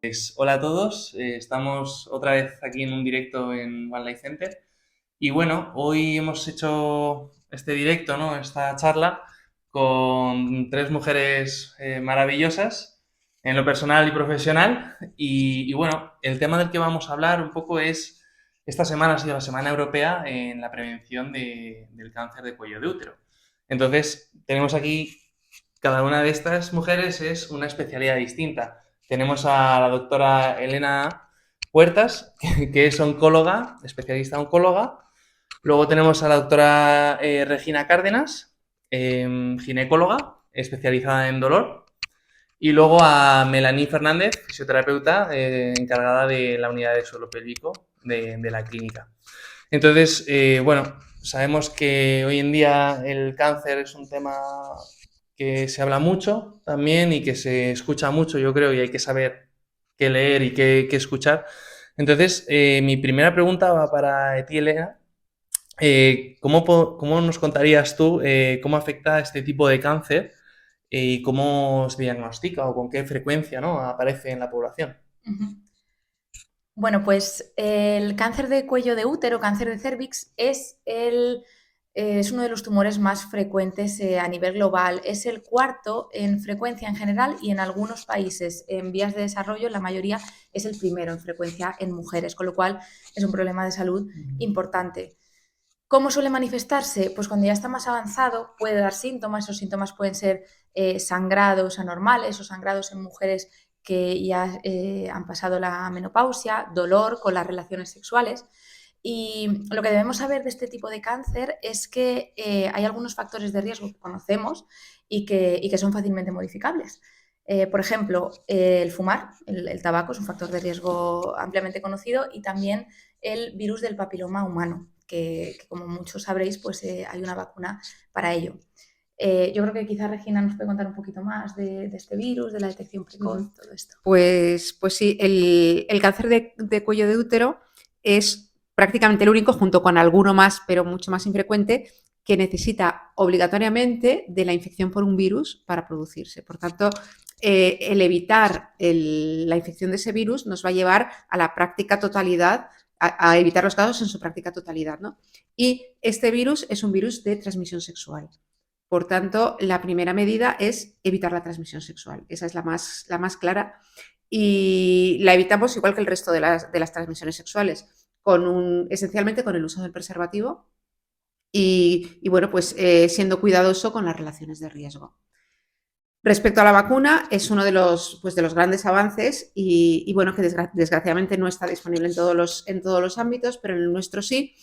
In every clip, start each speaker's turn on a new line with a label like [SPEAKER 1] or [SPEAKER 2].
[SPEAKER 1] Pues, hola a todos, estamos otra vez aquí en un directo en One Life Center y bueno, hoy hemos hecho este directo, ¿no? Esta charla con tres mujeres maravillosas en lo personal y profesional y bueno, el tema del que vamos a hablar un poco es, esta semana ha sido la Semana Europea en la prevención del cáncer de cuello de útero. Entonces, tenemos aquí, cada una de estas mujeres es una especialidad distinta. Tenemos a la doctora Elena Puertas, que es oncóloga, especialista oncóloga. Luego tenemos a la doctora Regina Cárdenas, ginecóloga, especializada en dolor. Y luego a Melanie Fernández, fisioterapeuta, encargada de la unidad de suelo pélvico de la clínica. Entonces, bueno, sabemos que hoy en día el cáncer es un tema que se habla mucho también y que se escucha mucho, yo creo, y hay que saber qué leer y qué escuchar. Entonces, mi primera pregunta va para ti, Elena. ¿Cómo nos contarías tú cómo afecta este tipo de cáncer y cómo se diagnostica o con qué frecuencia, ¿no?, aparece en la población?
[SPEAKER 2] Ujú. Bueno, pues el cáncer de cuello de útero, cáncer de cérvix, es uno de los tumores más frecuentes a nivel global. Es el cuarto en frecuencia en general y en algunos países en vías de desarrollo, la mayoría, es el primero en frecuencia en mujeres, con lo cual es un problema de salud importante. ¿Cómo suele manifestarse? Pues cuando ya está más avanzado puede dar síntomas. Esos síntomas pueden ser sangrados anormales o sangrados en mujeres que ya han pasado la menopausia, dolor con las relaciones sexuales. Y lo que debemos saber de este tipo de cáncer es que hay algunos factores de riesgo que conocemos y que son fácilmente modificables. Por ejemplo, el fumar, el tabaco es un factor de riesgo ampliamente conocido, y también el virus del papiloma humano, que como muchos sabréis, pues hay una vacuna para ello. Yo creo que quizás Regina nos puede contar un poquito más de este virus, de la detección precoz, todo esto.
[SPEAKER 3] Pues sí, el cáncer de cuello de útero es prácticamente el único, junto con alguno más, pero mucho más infrecuente, que necesita obligatoriamente de la infección por un virus para producirse. Por tanto, el evitar la infección de ese virus nos va a llevar a la práctica totalidad, a evitar los casos en su práctica totalidad, ¿no? Y este virus es un virus de transmisión sexual. Por tanto, la primera medida es evitar la transmisión sexual. Esa es la más clara, y la evitamos igual que el resto de las transmisiones sexuales, esencialmente con el uso del preservativo y bueno, pues siendo cuidadoso con las relaciones de riesgo. Respecto a la vacuna, es uno pues de los grandes avances y bueno, que desgraciadamente no está disponible en todos los ámbitos, pero en el nuestro sí,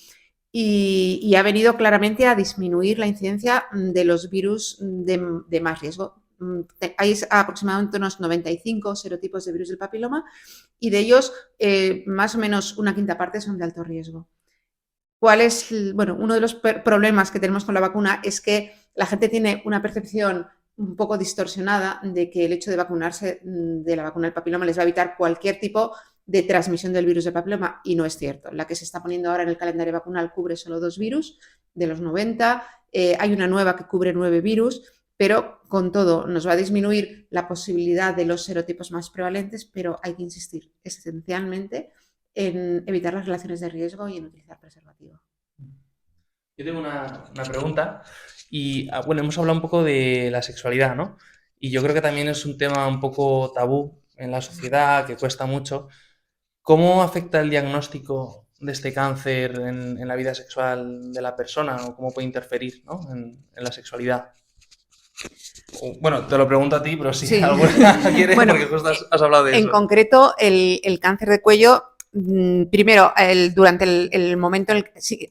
[SPEAKER 3] y ha venido claramente a disminuir la incidencia de los virus de más riesgo. Hay aproximadamente unos 95 serotipos de virus del papiloma, y de ellos más o menos una quinta parte son de alto riesgo. ¿Cuál es? Bueno, uno de los problemas que tenemos con la vacuna es que la gente tiene una percepción un poco distorsionada de que el hecho de vacunarse de la vacuna del papiloma les va a evitar cualquier tipo de transmisión del virus del papiloma, y no es cierto. La que se está poniendo ahora en el calendario vacunal cubre solo 2 virus de los 90, hay una nueva que cubre 9 virus, pero con todo nos va a disminuir la posibilidad de los serotipos más prevalentes, pero hay que insistir esencialmente en evitar las relaciones de riesgo y en utilizar preservativo.
[SPEAKER 1] Yo tengo una pregunta y, bueno, hemos hablado un poco de la sexualidad, ¿no? Y yo creo que también es un tema un poco tabú en la sociedad, que cuesta mucho. ¿Cómo afecta el diagnóstico de este cáncer en la vida sexual de la persona o cómo puede interferir, ¿no?, en la sexualidad? Bueno, te lo pregunto a ti, pero si
[SPEAKER 3] Sí,
[SPEAKER 1] alguna quiere,
[SPEAKER 3] bueno,
[SPEAKER 1] porque justo has hablado de
[SPEAKER 3] en
[SPEAKER 1] eso.
[SPEAKER 3] concreto el cáncer de cuello, primero, durante el momento,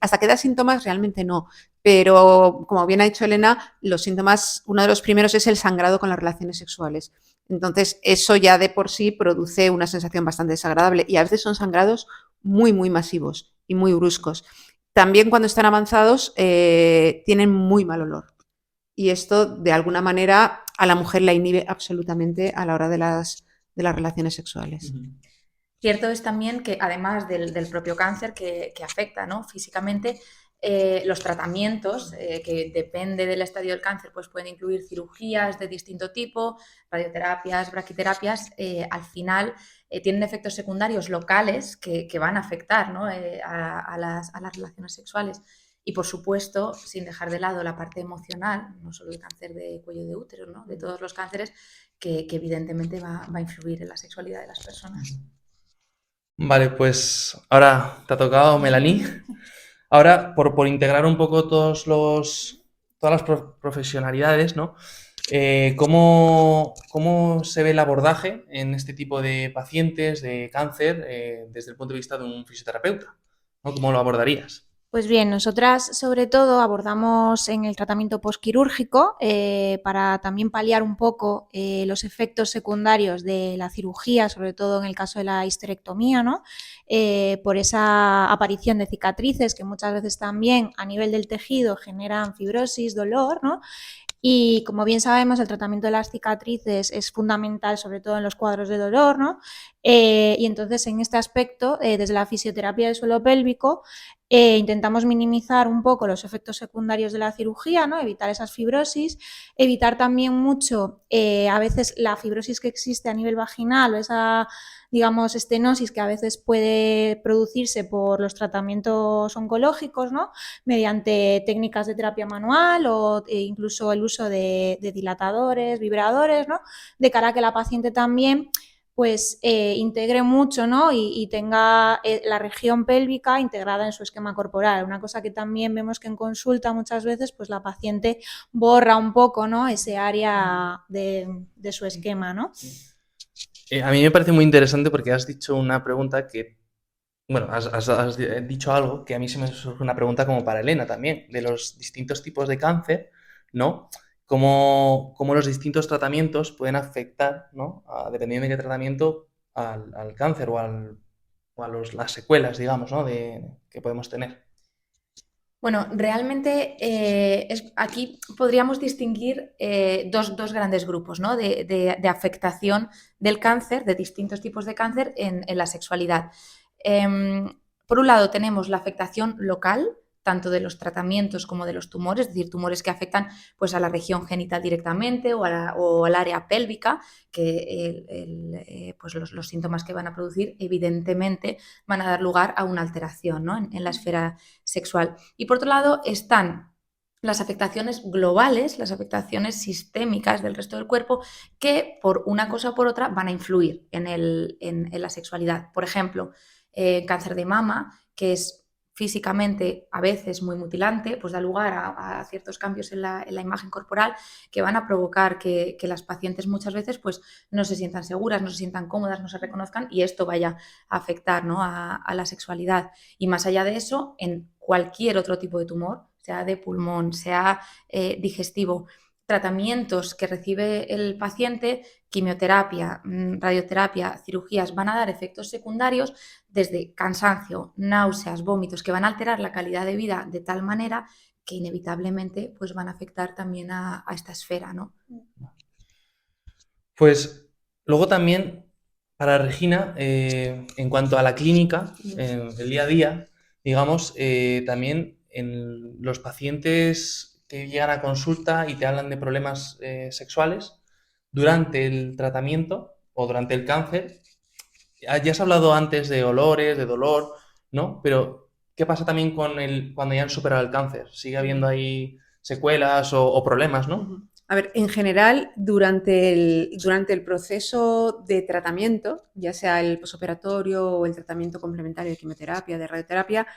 [SPEAKER 3] hasta que da síntomas realmente no, pero como bien ha dicho Elena, los síntomas, uno de los primeros es el sangrado con las relaciones sexuales. Entonces, eso ya de por sí produce una sensación bastante desagradable, y a veces son sangrados muy, muy masivos y muy bruscos. También cuando están avanzados tienen muy mal olor, y esto de alguna manera a la mujer la inhibe absolutamente a la hora de las relaciones sexuales.
[SPEAKER 2] Cierto es también que, además del propio cáncer que afecta, ¿no?, físicamente, Los tratamientos, que depende del estadio del cáncer, pues pueden incluir cirugías de distinto tipo, radioterapias, braquiterapias, al final tienen efectos secundarios locales que van a afectar, ¿no? a las relaciones sexuales. Y por supuesto, sin dejar de lado la parte emocional, no solo el cáncer de cuello de útero, ¿no? De todos los cánceres, que evidentemente va a influir en la sexualidad de las personas.
[SPEAKER 1] Vale, pues ahora te ha tocado, Melanie. Ahora, por integrar un poco todas las profesionalidades, ¿no? ¿Cómo se ve el abordaje en este tipo de pacientes de cáncer desde el punto de vista de un fisioterapeuta, ¿no? ¿Cómo lo abordarías?
[SPEAKER 4] Pues bien, nosotras sobre todo abordamos en el tratamiento postquirúrgico para también paliar un poco los efectos secundarios de la cirugía, sobre todo en el caso de la histerectomía, ¿no? Por esa aparición de cicatrices que muchas veces también a nivel del tejido generan fibrosis, dolor, ¿no? Y como bien sabemos, el tratamiento de las cicatrices es fundamental, sobre todo en los cuadros de dolor, ¿no? Y entonces, en este aspecto, desde la fisioterapia del suelo pélvico, intentamos minimizar un poco los efectos secundarios de la cirugía, ¿no? Evitar esas fibrosis, evitar también mucho, a veces, la fibrosis que existe a nivel vaginal o esa, digamos, estenosis que a veces puede producirse por los tratamientos oncológicos, ¿no? Mediante técnicas de terapia manual o incluso el uso de dilatadores, vibradores, ¿no? De cara a que la paciente también pues integre mucho, ¿no? y tenga la región pélvica integrada en su esquema corporal. Una cosa que también vemos que en consulta muchas veces pues la paciente borra un poco, ¿no? Ese área de su esquema, ¿no?
[SPEAKER 1] A mí me parece muy interesante porque has dicho una pregunta que, bueno, has dicho algo que a mí se me surge una pregunta como para Elena también, de los distintos tipos de cáncer, ¿no? Cómo los distintos tratamientos pueden afectar, ¿no? Dependiendo de qué tratamiento, al cáncer o a las secuelas, digamos, ¿no? Que podemos tener.
[SPEAKER 2] Bueno, realmente aquí podríamos distinguir dos grandes grupos, ¿no? de afectación del cáncer, de distintos tipos de cáncer en la sexualidad. Por un lado tenemos la afectación local, tanto de los tratamientos como de los tumores, es decir, tumores que afectan pues, a la región genital directamente o al área pélvica, que pues los síntomas que van a producir evidentemente van a dar lugar a una alteración, ¿no? en la esfera sexual. Y por otro lado están las afectaciones globales, las afectaciones sistémicas del resto del cuerpo, que por una cosa o por otra van a influir en la sexualidad. Por ejemplo, cáncer de mama, que es físicamente a veces muy mutilante, pues da lugar a ciertos cambios en la imagen corporal que van a provocar que las pacientes muchas veces pues, no se sientan seguras, no se sientan cómodas, no se reconozcan y esto vaya a afectar, ¿no? a la sexualidad. Y más allá de eso, en cualquier otro tipo de tumor, sea de pulmón, sea digestivo, tratamientos que recibe el paciente, quimioterapia, radioterapia, cirugías, van a dar efectos secundarios desde cansancio, náuseas, vómitos, que van a alterar la calidad de vida de tal manera que inevitablemente pues, van a afectar también a esta esfera, ¿no?
[SPEAKER 1] Pues luego también, para Regina, en cuanto a la clínica, el día a día, digamos, también en los pacientes que llegan a consulta y te hablan de problemas sexuales, durante el tratamiento o durante el cáncer, ya has hablado antes de olores, de dolor, ¿no? Pero, ¿qué pasa también cuando ya han superado el cáncer? ¿Sigue habiendo ahí secuelas o problemas, no?
[SPEAKER 3] A ver, en general, durante el proceso de tratamiento, ya sea el posoperatorio o el tratamiento complementario de quimioterapia, de radioterapia,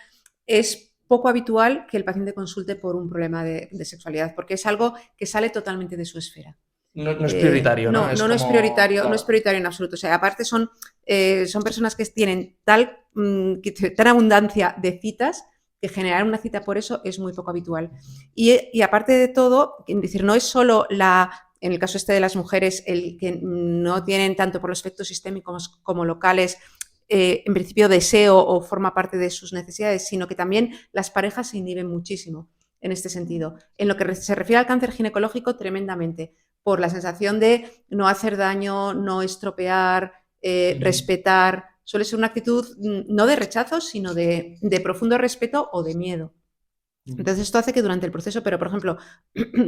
[SPEAKER 3] es poco habitual que el paciente consulte por un problema de sexualidad, porque es algo que sale totalmente de su esfera.
[SPEAKER 1] No es prioritario, ¿no?
[SPEAKER 3] No es prioritario,
[SPEAKER 1] claro.
[SPEAKER 3] no es prioritario en absoluto. O sea, aparte son personas que tienen tal abundancia de citas que generar una cita por eso es muy poco habitual. Y aparte de todo, es decir, no es solo en el caso este de las mujeres, el que no tienen tanto por los efectos sistémicos como locales, en principio deseo o forma parte de sus necesidades, sino que también las parejas se inhiben muchísimo en este sentido. En lo que se refiere al cáncer ginecológico, tremendamente, por la sensación de no hacer daño, no estropear, respetar. Suele ser una actitud no de rechazo, sino de profundo respeto o de miedo. Entonces esto hace que durante el proceso, pero por ejemplo,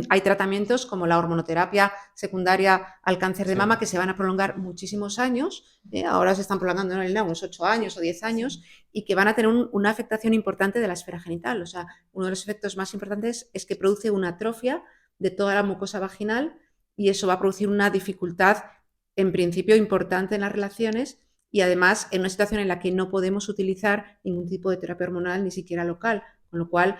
[SPEAKER 3] hay tratamientos como la hormonoterapia secundaria al cáncer de
[SPEAKER 1] Sí.
[SPEAKER 3] mama que se van a prolongar muchísimos años, ahora se están prolongando unos 8 años o 10 años y que van a tener una afectación importante de la esfera genital. O sea, uno de los efectos más importantes es que produce una atrofia de toda la mucosa vaginal y eso va a producir una dificultad en principio importante en las relaciones y además en una situación en la que no podemos utilizar ningún tipo de terapia hormonal, ni siquiera local, con lo cual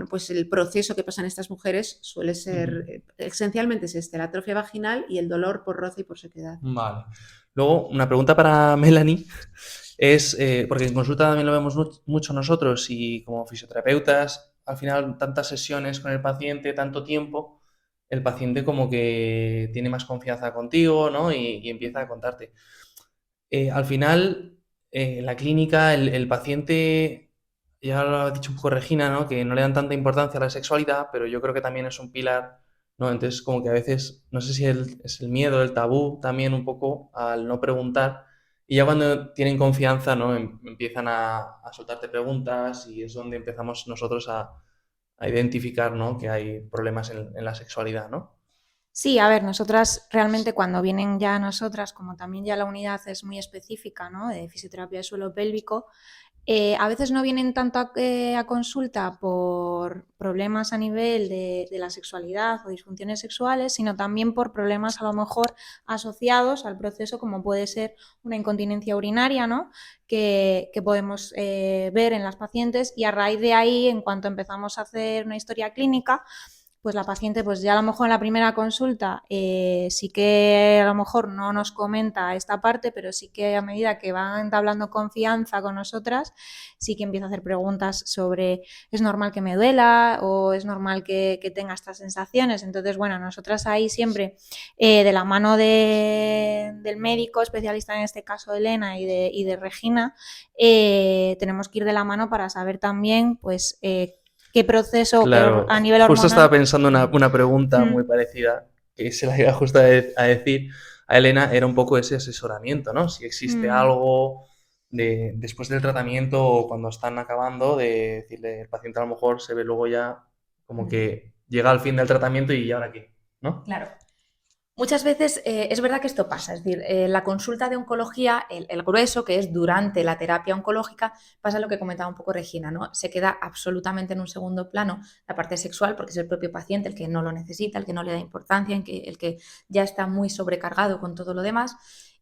[SPEAKER 3] pues el proceso que pasan estas mujeres suele ser, esencialmente es la atrofia vaginal y el dolor por roce y por sequedad.
[SPEAKER 1] Vale. Luego, una pregunta para Melanie es, porque en consulta también lo vemos mucho nosotros y como fisioterapeutas, al final tantas sesiones con el paciente, tanto tiempo, el paciente como que tiene más confianza contigo, ¿no? Y empieza a contarte. Al final, la clínica, el paciente, ya lo ha dicho un poco Regina, ¿no? Que no le dan tanta importancia a la sexualidad, pero yo creo que también es un pilar, ¿no? Entonces, como que a veces, no sé si es el miedo, el tabú también un poco al no preguntar. Y ya cuando tienen confianza, ¿no? Empiezan a soltarte preguntas y es donde empezamos nosotros a identificar, ¿no? Que hay problemas en la sexualidad, ¿no?
[SPEAKER 4] Sí, a ver, nosotras realmente cuando vienen ya nosotras, como también ya la unidad es muy específica, ¿no? De fisioterapia de suelo pélvico, a veces no vienen tanto a consulta por problemas a nivel de la sexualidad o disfunciones sexuales, sino también por problemas a lo mejor asociados al proceso, como puede ser una incontinencia urinaria, ¿no? Que podemos ver en las pacientes y a raíz de ahí, en cuanto empezamos a hacer una historia clínica, pues la paciente pues ya a lo mejor en la primera consulta sí que a lo mejor no nos comenta esta parte, pero sí que a medida que va entablando confianza con nosotras, sí que empieza a hacer preguntas sobre ¿es normal que me duela? ¿O es normal que tenga estas sensaciones? Entonces, bueno, nosotras ahí siempre de la mano del médico especialista, en este caso Elena y de Regina, tenemos que ir de la mano para saber también pues qué proceso
[SPEAKER 1] Claro,
[SPEAKER 4] a nivel
[SPEAKER 1] justo estaba
[SPEAKER 4] hormonal.
[SPEAKER 1] pensando una pregunta muy parecida, que se la iba justo a decir a Elena, era un poco ese asesoramiento, ¿no? Si existe algo después del tratamiento o cuando están acabando, de decirle, el paciente a lo mejor se ve luego ya como que llega al fin del tratamiento y ¿ahora qué? ¿No?
[SPEAKER 2] Claro. Muchas veces es verdad que esto pasa, es decir, la consulta de oncología, el grueso, que es durante la terapia oncológica, pasa lo que comentaba un poco Regina, ¿no? Se queda absolutamente en un segundo plano la parte sexual, porque es el propio paciente el que no lo necesita, el que no le da importancia, el que ya está muy sobrecargado con todo lo demás.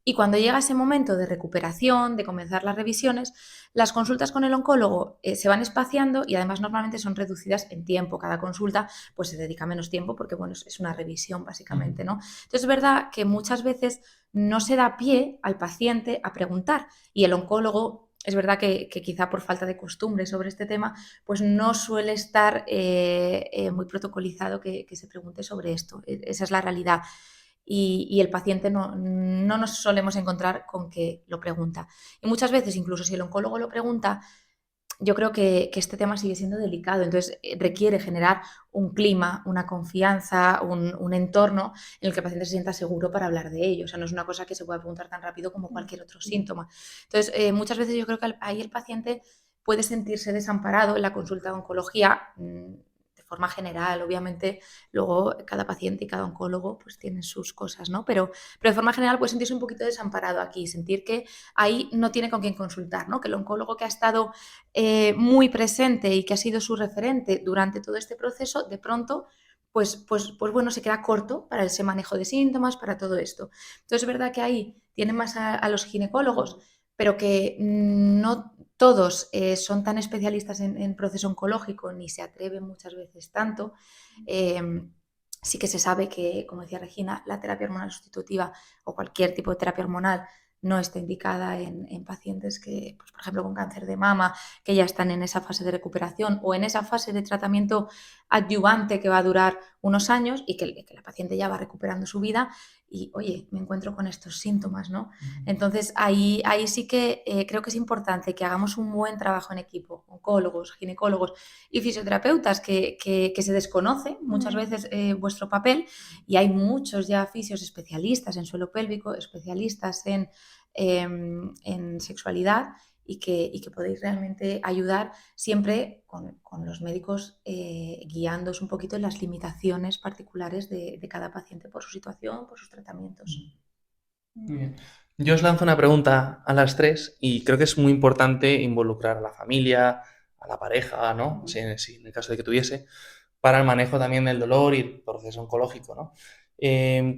[SPEAKER 2] Y cuando llega ese momento de recuperación, de comenzar las revisiones, las consultas con el oncólogo se van espaciando y además normalmente son reducidas en tiempo. Cada consulta pues se dedica menos tiempo porque bueno, es una revisión básicamente, ¿no? Entonces es verdad que muchas veces no se da pie al paciente a preguntar y el oncólogo, es verdad que quizá por falta de costumbre sobre este tema, pues no suele estar muy protocolizado que se pregunte sobre esto. Esa es la realidad. Y el paciente no nos solemos encontrar con que lo pregunta. Y muchas veces, incluso si el oncólogo lo pregunta, yo creo que este tema sigue siendo delicado, entonces requiere generar un clima, una confianza, un entorno en el que el paciente se sienta seguro para hablar de ello. O sea, no es una cosa que se pueda preguntar tan rápido como cualquier otro síntoma. Entonces, muchas veces yo creo que ahí el paciente puede sentirse desamparado en la consulta de oncología de forma general. Obviamente, luego cada paciente y cada oncólogo pues tienen sus cosas, ¿no? Pero de forma general puede sentirse un poquito desamparado aquí, sentir que ahí no tiene con quién consultar, ¿no? Que el oncólogo que ha estado muy presente y que ha sido su referente durante todo este proceso, de pronto, pues bueno, se queda corto para ese manejo de síntomas, para todo esto. Entonces es verdad que ahí tienen más a los ginecólogos, pero que no todos son tan especialistas en proceso oncológico ni se atreven muchas veces tanto. Sí que se sabe que, como decía Regina, la terapia hormonal sustitutiva o cualquier tipo de terapia hormonal no está indicada en pacientes que, pues, por ejemplo, con cáncer de mama, que ya están en esa fase de recuperación o en esa fase de tratamiento adyuvante que va a durar unos años y que la paciente ya va recuperando su vida y, oye, me encuentro con estos síntomas, ¿no? Entonces, ahí sí que creo que es importante que hagamos un buen trabajo en equipo, oncólogos, ginecólogos y fisioterapeutas, que se desconoce muchas veces vuestro papel y hay muchos ya fisios especialistas en suelo pélvico, especialistas en sexualidad y que podéis realmente ayudar siempre con los médicos guiándoos un poquito en las limitaciones particulares de cada paciente por su situación, por sus tratamientos.
[SPEAKER 1] Muy bien. Yo os lanzo una pregunta a las tres y creo que es muy importante involucrar a la familia, a la pareja, ¿no? Si en el caso de que tuviese, para el manejo también del dolor y el proceso oncológico, ¿no?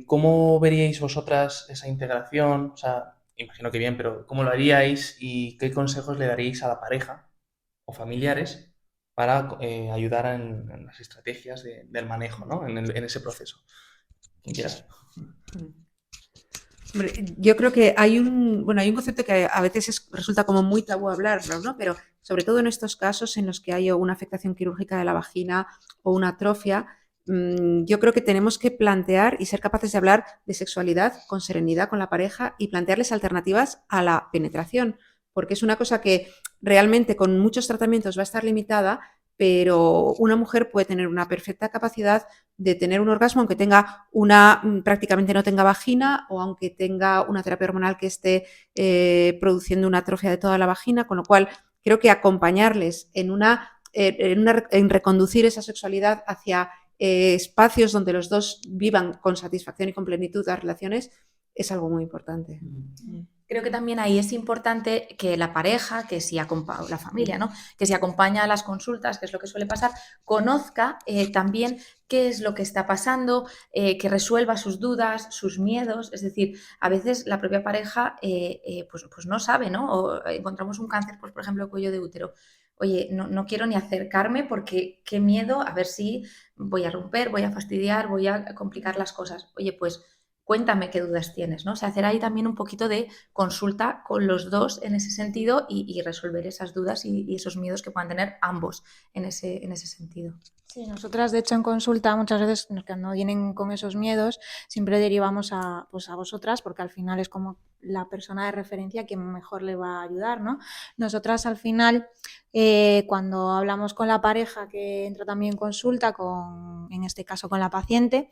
[SPEAKER 1] ¿Cómo veríais vosotras esa integración? O sea, imagino que bien, pero ¿cómo lo haríais y qué consejos le daríais a la pareja o familiares para ayudar en las estrategias del manejo, ¿no? En ese proceso? Quien quiera.
[SPEAKER 3] Hombre, yo creo que hay un concepto que a veces resulta como muy tabú hablarlo, ¿no? Pero sobre todo en estos casos en los que hay una afectación quirúrgica de la vagina o una atrofia, yo creo que tenemos que plantear y ser capaces de hablar de sexualidad con serenidad con la pareja y plantearles alternativas a la penetración, porque es una cosa que realmente con muchos tratamientos va a estar limitada, pero una mujer puede tener una perfecta capacidad de tener un orgasmo aunque tenga prácticamente no tenga vagina o aunque tenga una terapia hormonal que esté produciendo una atrofia de toda la vagina, con lo cual creo que acompañarles en reconducir esa sexualidad hacia espacios donde los dos vivan con satisfacción y con plenitud las relaciones es algo muy importante.
[SPEAKER 2] Creo que también ahí es importante que la pareja, la familia, ¿no? Que si acompaña a las consultas, que es lo que suele pasar, conozca también qué es lo que está pasando, que resuelva sus dudas, sus miedos. Es decir, a veces la propia pareja pues no sabe, ¿no? O encontramos un cáncer, pues, por ejemplo, de cuello de útero. Oye, no quiero ni acercarme porque qué miedo, a ver si voy a romper, voy a fastidiar, voy a complicar las cosas. Oye, pues cuéntame qué dudas tienes, ¿no? O sea, hacer ahí también un poquito de consulta con los dos en ese sentido y resolver esas dudas y esos miedos que puedan tener ambos en ese sentido.
[SPEAKER 4] Sí, nosotras de hecho en consulta muchas veces cuando vienen con esos miedos siempre derivamos a vosotras porque al final es como la persona de referencia que mejor le va a ayudar, ¿no? Nosotras al final cuando hablamos con la pareja que entra también en consulta, en este caso con la paciente,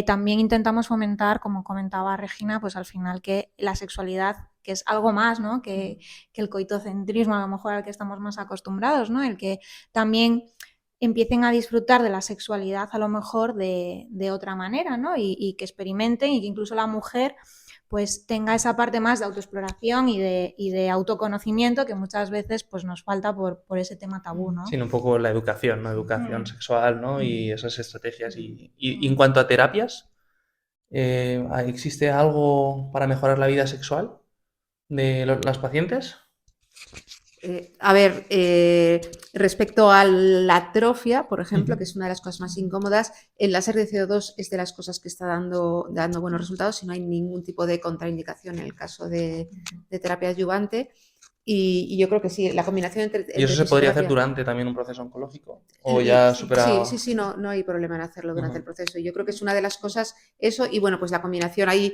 [SPEAKER 4] también intentamos fomentar, como comentaba Regina, pues al final que la sexualidad que es algo más, ¿no? Que el coitocentrismo a lo mejor al que estamos más acostumbrados, ¿no? El que también empiecen a disfrutar de la sexualidad a lo mejor de otra manera, ¿no? Y que experimenten y que incluso la mujer pues tenga esa parte más de autoexploración y de autoconocimiento que muchas veces pues nos falta por ese tema tabú, ¿no?
[SPEAKER 1] Sí, un poco la educación, ¿no? Educación sexual, ¿no? Y esas estrategias. Y en cuanto a terapias, ¿existe algo para mejorar la vida sexual de las pacientes?
[SPEAKER 3] Respecto a la atrofia, por ejemplo, que es una de las cosas más incómodas, el láser de CO2 es de las cosas que está dando buenos resultados y no hay ningún tipo de contraindicación en el caso de terapia adyuvante. Y yo creo que sí, la combinación entre
[SPEAKER 1] ¿Y eso se podría hacer
[SPEAKER 3] fisioterapia-
[SPEAKER 1] durante también un proceso oncológico? ¿O ya superado?
[SPEAKER 3] Sí, no hay problema en hacerlo durante el proceso. Yo creo que es una de las cosas, eso, y bueno, pues la combinación ahí,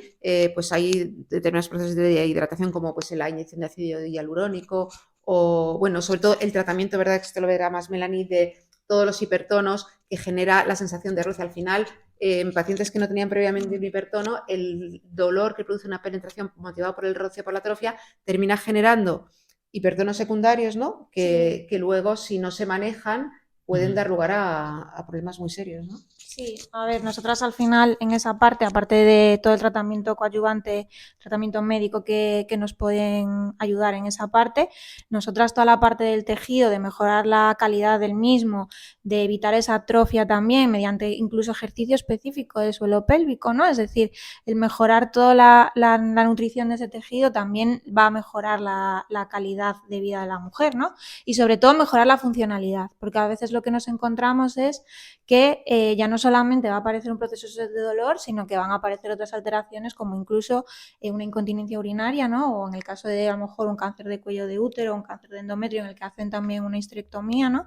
[SPEAKER 3] pues hay determinados procesos de hidratación como pues la inyección de ácido hialurónico o, bueno, sobre todo el tratamiento, ¿verdad? Que esto lo verá más Melanie, de todos los hipertonos que genera la sensación de roce. Al final, en pacientes que no tenían previamente un hipertono, el dolor que produce una penetración motivado por el roce, por la atrofia, termina generando hipertonos secundarios, ¿no? Que luego, si no se manejan, pueden dar lugar a problemas muy serios, ¿no?
[SPEAKER 4] Sí, a ver, nosotras al final en esa parte, aparte de todo el tratamiento coadyuvante, tratamiento médico que nos pueden ayudar en esa parte, nosotras toda la parte del tejido, de mejorar la calidad del mismo, de evitar esa atrofia también mediante incluso ejercicio específico del suelo pélvico, ¿no? Es decir, el mejorar toda la nutrición de ese tejido también va a mejorar la calidad de vida de la mujer, ¿no? Y sobre todo mejorar la funcionalidad, porque a veces lo que nos encontramos es que ya no solamente va a aparecer un proceso de dolor, sino que van a aparecer otras alteraciones como incluso una incontinencia urinaria, ¿no? O en el caso de a lo mejor un cáncer de cuello de útero, un cáncer de endometrio en el que hacen también una histerectomía, ¿no?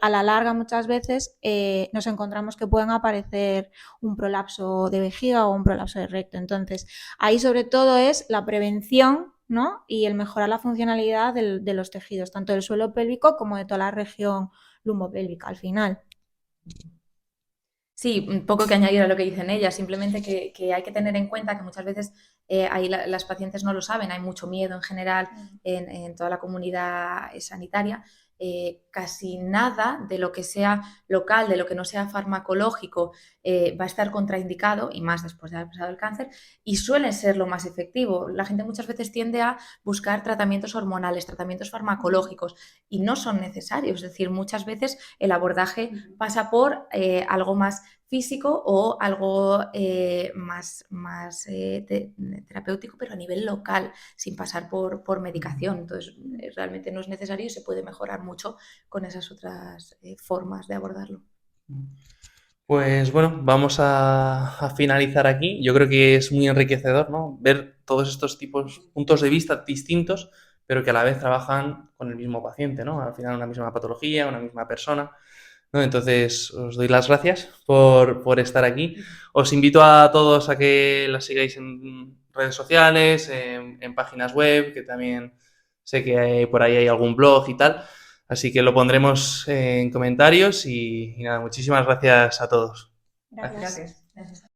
[SPEAKER 4] A la larga muchas veces nos encontramos que pueden aparecer un prolapso de vejiga o un prolapso de recto. Entonces, ahí sobre todo es la prevención, ¿no? Y el mejorar la funcionalidad de los tejidos, tanto del suelo pélvico como de toda la región lumbopélvica al final.
[SPEAKER 2] Sí, un poco que añadir a lo que dicen ellas, simplemente que hay que tener en cuenta que muchas veces ahí las pacientes no lo saben, hay mucho miedo en general en toda la comunidad sanitaria. Casi nada de lo que sea local, de lo que no sea farmacológico, va a estar contraindicado, y más después de haber pasado el cáncer, y suele ser lo más efectivo. La gente muchas veces tiende a buscar tratamientos hormonales, tratamientos farmacológicos, y no son necesarios. Es decir, muchas veces el abordaje pasa por algo más físico o algo más terapéutico, pero a nivel local, sin pasar por medicación. Entonces, realmente no es necesario y se puede mejorar mucho con esas otras formas de abordarlo.
[SPEAKER 1] Pues bueno, vamos a finalizar aquí. Yo creo que es muy enriquecedor, ¿no? Ver todos estos puntos de vista distintos, pero que a la vez trabajan con el mismo paciente, ¿no? Al final una misma patología, una misma persona, ¿no? Entonces, os doy las gracias por estar aquí. Os invito a todos a que las sigáis en redes sociales, en páginas web, que también sé que por ahí hay algún blog y tal. Así que lo pondremos en comentarios y nada, muchísimas gracias a todos.
[SPEAKER 4] Gracias.
[SPEAKER 2] Gracias.